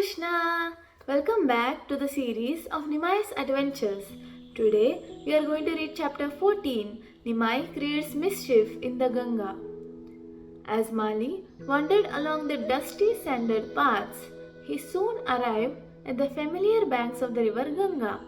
Krishna! Welcome back to the series of Nimai's adventures. Today we are going to read chapter 14. Nimai creates mischief in the Ganga. As Mali wandered along the dusty sanded paths, he soon arrived at the familiar banks of the river Ganga.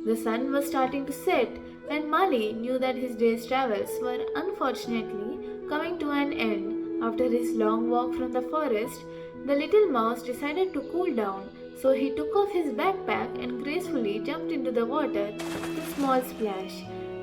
The sun was starting to set, and Mali knew that his day's travels were unfortunately coming to an end. After his long walk from the forest, the little mouse decided to cool down, so he took off his backpack and gracefully jumped into the water with a small splash.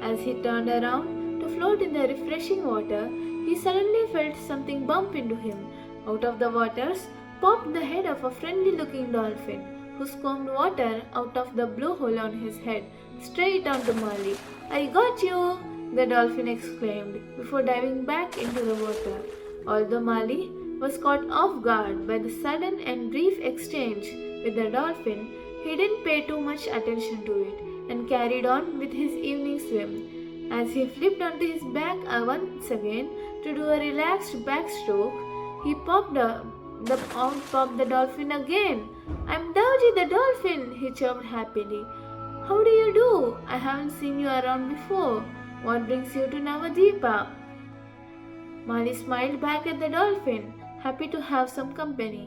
As he turned around to float in the refreshing water, he suddenly felt something bump into him. Out of the waters popped the head of a friendly-looking dolphin, who scooped water out of the blowhole on his head, straight onto Mali. "I got you!" the dolphin exclaimed, before diving back into the water. Although Mali was caught off guard by the sudden and brief exchange with the dolphin, he didn't pay too much attention to it and carried on with his evening swim. As he flipped onto his back once again to do a relaxed backstroke, he popped the dolphin again. "I'm Dowji the dolphin," he chirped happily. "How do you do? I haven't seen you around before. What brings you to Navadipa?" Mali smiled back at the dolphin, happy to have some company.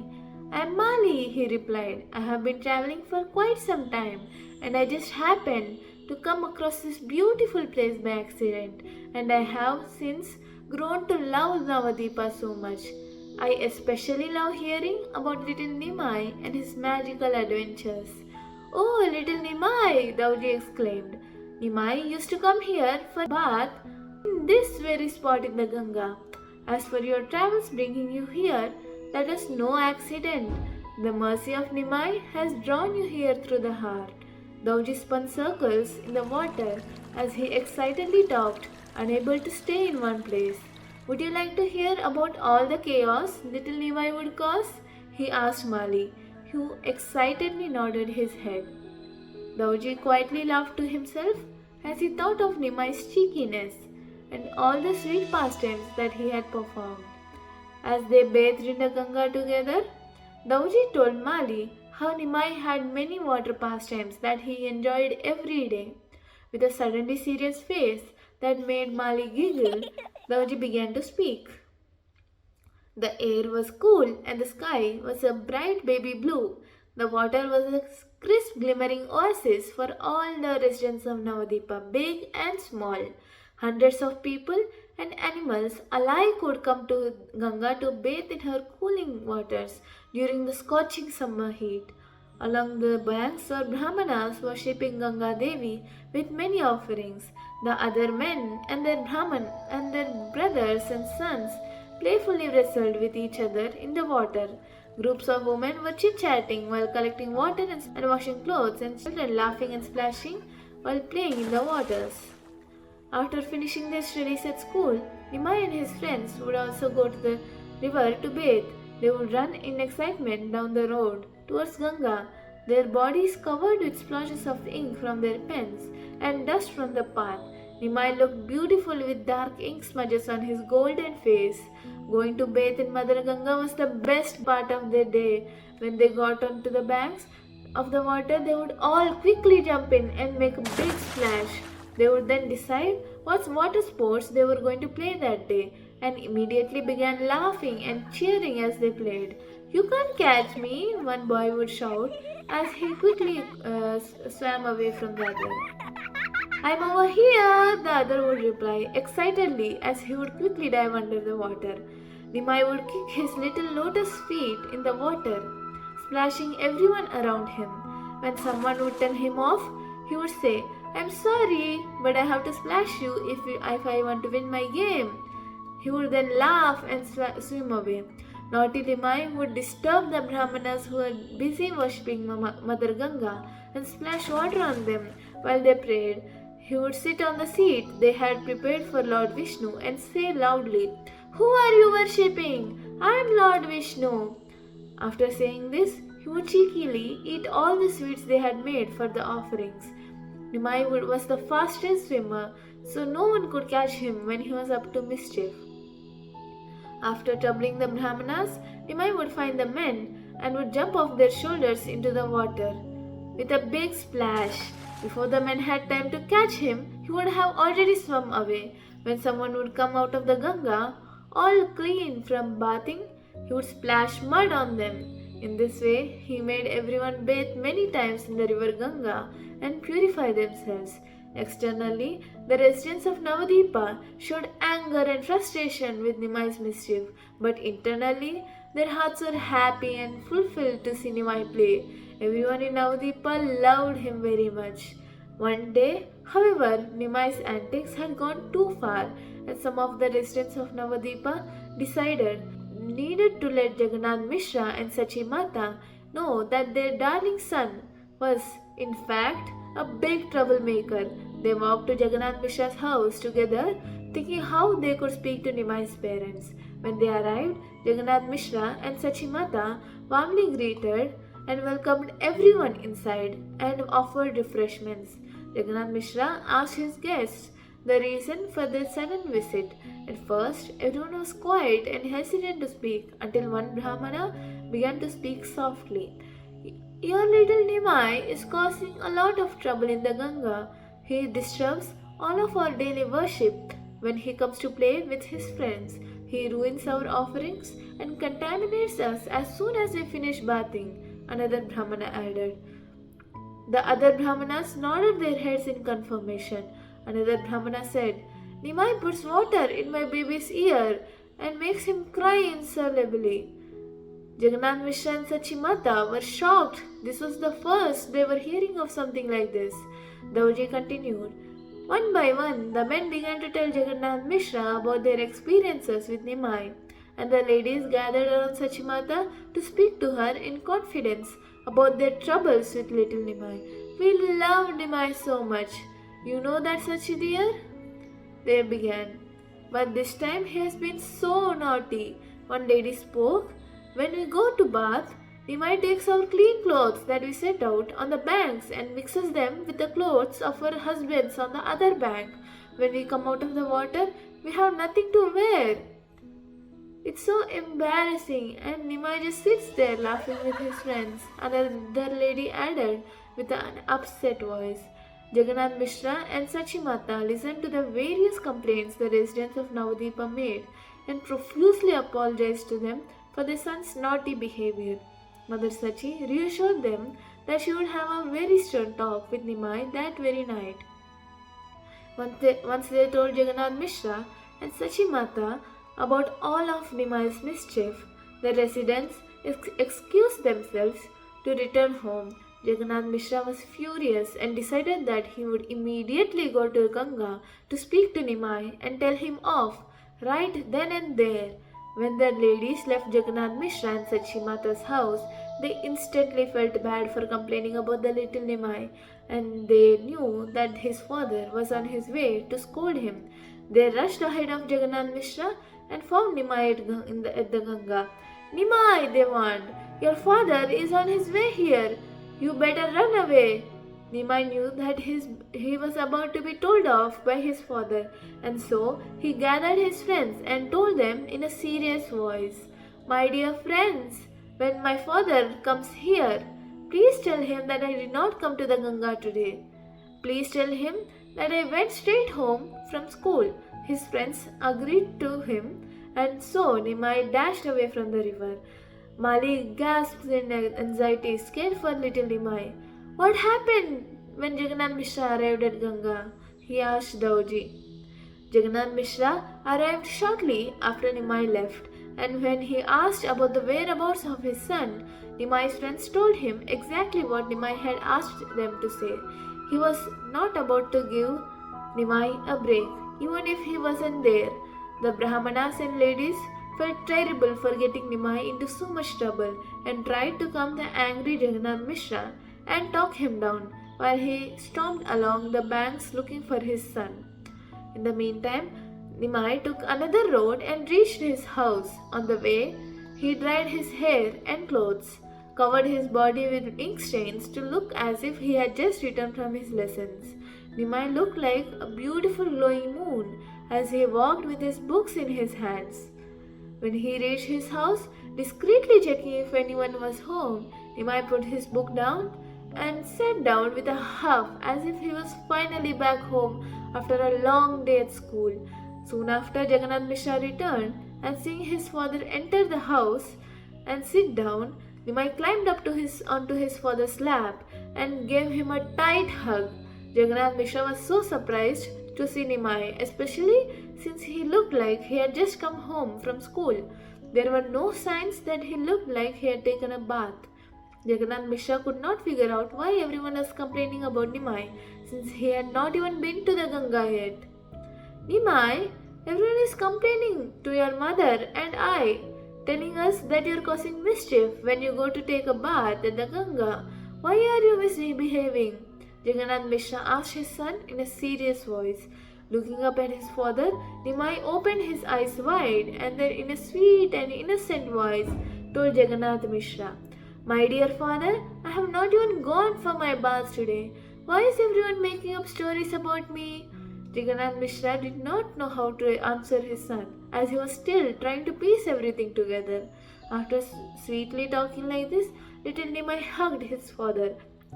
"I'm Mali," he replied. "I have been traveling for quite some time, and I just happened to come across this beautiful place by accident, and I have since grown to love Navadipa so much. I especially love hearing about little Nimai and his magical adventures." "Oh, little Nimai!" Dauji exclaimed. "Nimai used to come here for a bath in this very spot in the Ganga. As for your travels bringing you here, that is no accident. The mercy of Nimai has drawn you here through the heart." Dauji spun circles in the water as he excitedly talked, unable to stay in one place. "Would you like to hear about all the chaos little Nimai would cause?" he asked Mali, who excitedly nodded his head. Dauji quietly laughed to himself as he thought of Nimai's cheekiness and all the sweet pastimes that he had performed. As they bathed in the Ganga together, Dauji told Mali how Nimai had many water pastimes that he enjoyed every day. With a suddenly serious face that made Mali giggle, Dauji began to speak. The air was cool and the sky was a bright baby blue. The water was a crisp glimmering oasis for all the residents of Navadipa, big and small. Hundreds of people and animals alike would come to Ganga to bathe in her cooling waters during the scorching summer heat. Along the banks were Brahmanas worshipping Ganga Devi with many offerings. The other men and their Brahman and their brothers and sons playfully wrestled with each other in the water. Groups of women were chit-chatting while collecting water and washing clothes, and children laughing and splashing while playing in the waters. After finishing their studies at school, Nimai and his friends would also go to the river to bathe. They would run in excitement down the road towards Ganga, their bodies covered with splotches of ink from their pens and dust from the path. Nimai looked beautiful with dark ink smudges on his golden face. Going to bathe in Mother Ganga was the best part of their day. When they got onto the banks of the water, they would all quickly jump in and make a big splash. They would then decide what water sports they were going to play that day, and immediately began laughing and cheering as they played. "You can't catch me," one boy would shout as he quickly swam away from the other. "I'm over here," the other would reply excitedly as he would quickly dive under the water. Nimai would kick his little lotus feet in the water, splashing everyone around him. When someone would tell him off, he would say, "I'm sorry, but I have to splash you if I want to win my game." He would then laugh and swim away. Naughty Nimai would disturb the Brahmanas who were busy worshipping Mother Ganga and splash water on them while they prayed. He would sit on the seat they had prepared for Lord Vishnu and say loudly, "Who are you worshipping? I'm Lord Vishnu." After saying this, he would cheekily eat all the sweets they had made for the offerings. Nimai was the fastest swimmer, so no one could catch him when he was up to mischief. After troubling the Brahmanas, Nimai would find the men and would jump off their shoulders into the water with a big splash. Before the men had time to catch him, he would have already swum away. When someone would come out of the Ganga, all clean from bathing, he would splash mud on them. In this way, he made everyone bathe many times in the river Ganga and purify themselves. Externally, the residents of Navadipa showed anger and frustration with Nimai's mischief, but internally, their hearts were happy and fulfilled to see Nimai play. Everyone in Navadipa loved him very much. One day, however, Nimai's antics had gone too far, and some of the residents of Navadipa needed to let Jagannath Mishra and Sachi Mata know that their darling son was, in fact, a big troublemaker. They walked to Jagannath Mishra's house together, thinking how they could speak to Nimai's parents. When they arrived, Jagannath Mishra and Sachi Mata warmly greeted and welcomed everyone inside and offered refreshments. Jagannath Mishra asked his guests the reason for their sudden visit. At first, everyone was quiet and hesitant to speak until one Brahmana began to speak softly. Your little Nimai is causing a lot of trouble in the Ganga. He disturbs all of our daily worship when he comes to play with his friends. He ruins our offerings and contaminates us as soon as we finish bathing, another Brahmana added. The other Brahmanas nodded their heads in confirmation. Another Brahmana said, Nimai puts water in my baby's ear and makes him cry insolably. Jagannath Mishra and Sachi Mata were shocked. This was the first they were hearing of something like this. Dauji continued. One by one, the men began to tell Jagannath Mishra about their experiences with Nimai, and the ladies gathered around Sachi Mata to speak to her in confidence about their troubles with little Nimai. We love Nimai so much. You know that, Sachi dear? They began. But this time he has been so naughty. One lady spoke. When we go to bath, Nimai takes our clean clothes that we set out on the banks and mixes them with the clothes of our husbands on the other bank. When we come out of the water, we have nothing to wear. It's so embarrassing, and Nimai just sits there laughing with his friends. Another lady added with an upset voice. Jagannath Mishra and Sachi Mata listened to the various complaints the residents of Navadipa made and profusely apologized to them for their son's naughty behavior. Mother Sachi reassured them that she would have a very stern talk with Nimai that very night. Once they told Jagannath Mishra and Sachi Mata about all of Nimai's mischief, the residents excused themselves to return home. Jagannath Mishra was furious and decided that he would immediately go to Ganga to speak to Nimai and tell him off right then and there. When the ladies left Jagannath Mishra and Sachi Mata's house, they instantly felt bad for complaining about the little Nimai, and they knew that his father was on his way to scold him. They rushed ahead of Jagannath Mishra and found Nimai at the Ganga. Nimai, they warned, your father is on his way here. You better run away. Nimai knew that he was about to be told off by his father, and so he gathered his friends and told them in a serious voice, My dear friends, when my father comes here, please tell him that I did not come to the Ganga today. Please tell him that I went straight home from school. His friends agreed to him, and so Nimai dashed away from the river. Mali gasped in anxiety, scared for little Nimai. What happened when Jagannath Mishra arrived at Ganga? He asked Dauji. Jagannath Mishra arrived shortly after Nimai left, and when he asked about the whereabouts of his son, Nimai's friends told him exactly what Nimai had asked them to say. He was not about to give Nimai a break, even if he wasn't there. The Brahmanas and ladies felt terrible for getting Nimai into so much trouble and tried to calm the angry Jagannath Mishra and talk him down while he stormed along the banks looking for his son. In the meantime, Nimai took another road and reached his house. On the way, he dried his hair and clothes, covered his body with ink stains to look as if he had just returned from his lessons. Nimai looked like a beautiful glowing moon as he walked with his books in his hands. When he reached his house, Discreetly checking if anyone was home, Nimai put his book down and sat down with a huff as if he was finally back home after a long day at school. Soon after, Jagannath Mishra returned and seeing his father enter the house and sit down, Nimai climbed up onto his father's lap and gave him a tight hug. Jagannath Mishra was so surprised to see Nimai, especially since he looked like he had just come home from school. There were no signs that he looked like he had taken a bath. Jagannath Mishra could not figure out why everyone was complaining about Nimai, since he had not even been to the Ganga yet. Nimai, everyone is complaining to your mother and I, telling us that you are causing mischief when you go to take a bath at the Ganga. Why are you misbehaving? Jagannath Mishra asked his son in a serious voice. Looking up at his father, Nimai opened his eyes wide and then in a sweet and innocent voice told Jagannath Mishra, "My dear father, I have not even gone for my bath today. Why is everyone making up stories about me?" Jagannath Mishra did not know how to answer his son, as he was still trying to piece everything together. After sweetly talking like this, little Nimai hugged his father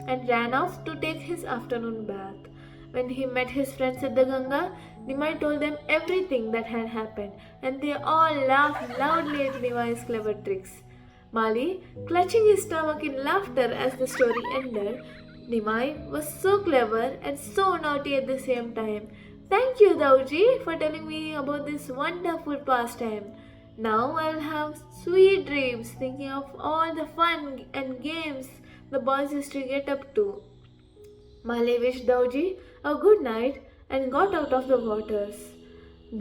and ran off to take his afternoon bath. When he met his friends at the Ganga, Nimai told them everything that had happened, and they all laughed loudly at Nimai's clever tricks. Mali, clutching his stomach in laughter as the story ended, Nimai was so clever and so naughty at the same time. Thank you, Dauji, for telling me about this wonderful pastime. Now I'll have sweet dreams thinking of all the fun and games the boys used to get up to. Mali wished Dauji a good night and got out of the waters.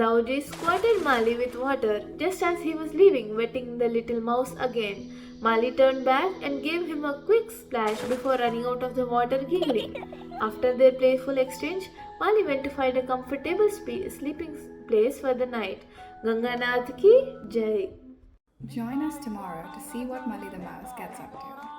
Dauji squirted Mali with water just as he was leaving, wetting the little mouse again. Mali turned back and gave him a quick splash before running out of the water giggling. After their playful exchange, Mali went to find a comfortable sleeping place for the night. Ganganath ki Jai. Join us tomorrow to see what Mali the Mouse gets up to.